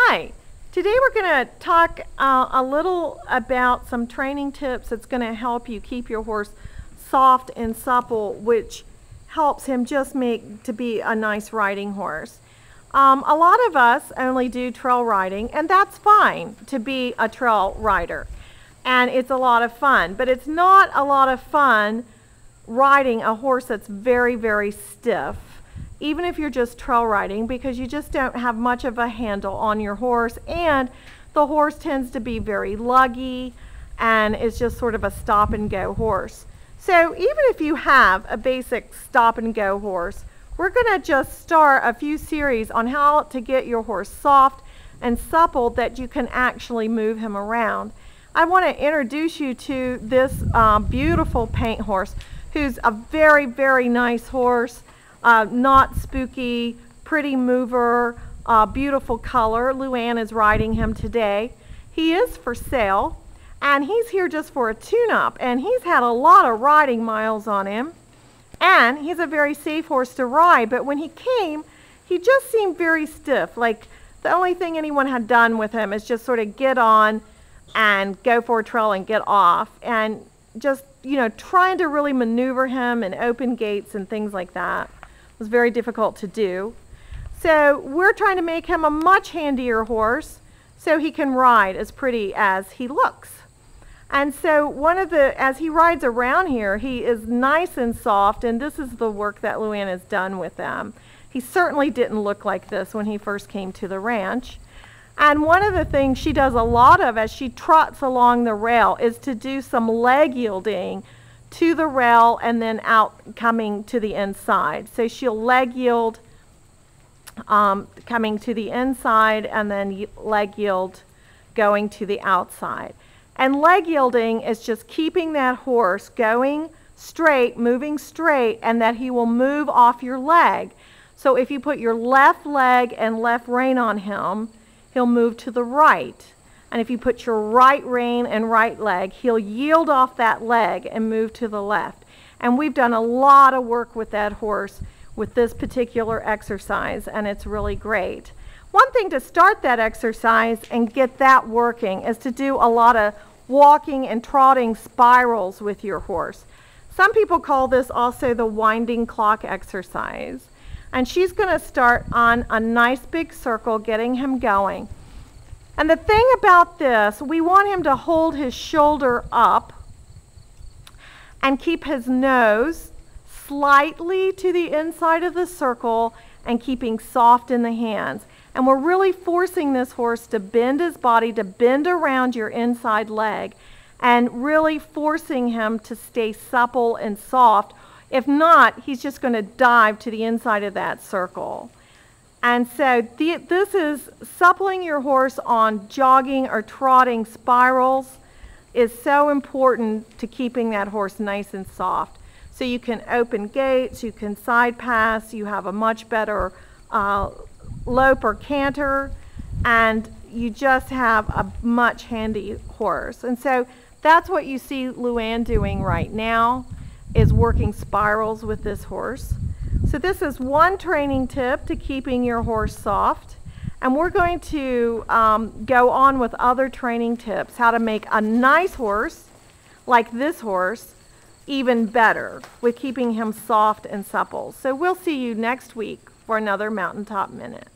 Hi, today we're going to talk a little about some training tips that's going to help you keep your horse soft and supple, which helps him just make to be a nice riding horse. A lot of us only do trail riding, and that's fine to be a trail rider, and it's a lot of fun, but it's not a lot of fun riding a horse that's very, very stiff, even if you're just trail riding, because you just don't have much of a handle on your horse, and the horse tends to be very luggy and is just sort of a stop and go horse. So even if you have a basic stop and go horse, we're going to just start a few series on how to get your horse soft and supple that you can actually move him around. I want to introduce you to this beautiful paint horse, who's a very, very nice horse. Not spooky, pretty mover, beautiful color. Luann is riding him today. He is for sale, and he's here just for a tune-up, and he's had a lot of riding miles on him, and he's a very safe horse to ride. But when he came, he just seemed very stiff. Like the only thing anyone had done with him is just sort of get on and go for a trail and get off, and just, you know, trying to really maneuver him and open gates and things like that was very difficult to do. So we're trying to make him a much handier horse so he can ride as pretty as he looks. And so as he rides around here, he is nice and soft, and this is the work that Luann has done with them. He certainly didn't look like this when he first came to the ranch. And one of the things she does a lot of as she trots along the rail is to do some leg yielding to the rail and then out coming to the inside. So she'll leg yield coming to the inside and then leg yield going to the outside. And leg yielding is just keeping that horse going straight, moving straight, and that he will move off your leg. So if you put your left leg and left rein on him, he'll move to the right. And if you put your right rein and right leg, he'll yield off that leg and move to the left. And we've done a lot of work with that horse with this particular exercise, and it's really great. One thing to start that exercise and get that working is to do a lot of walking and trotting spirals with your horse. Some people call this also the winding clock exercise. And she's going to start on a nice big circle, getting him going. And the thing about this, we want him to hold his shoulder up and keep his nose slightly to the inside of the circle and keeping soft in the hands. And we're really forcing this horse to bend his body, to bend around your inside leg, and really forcing him to stay supple and soft. If not, he's just going to dive to the inside of that circle. And so this is suppling your horse on jogging or trotting spirals is so important to keeping that horse nice and soft. So you can open gates, you can side pass, you have a much better lope or canter, and you just have a much handy horse. And so that's what you see Luann doing right now, is working spirals with this horse. So this is one training tip to keeping your horse soft, and we're going to go on with other training tips, how to make a nice horse like this horse even better with keeping him soft and supple. So we'll see you next week for another Mountaintop Minute.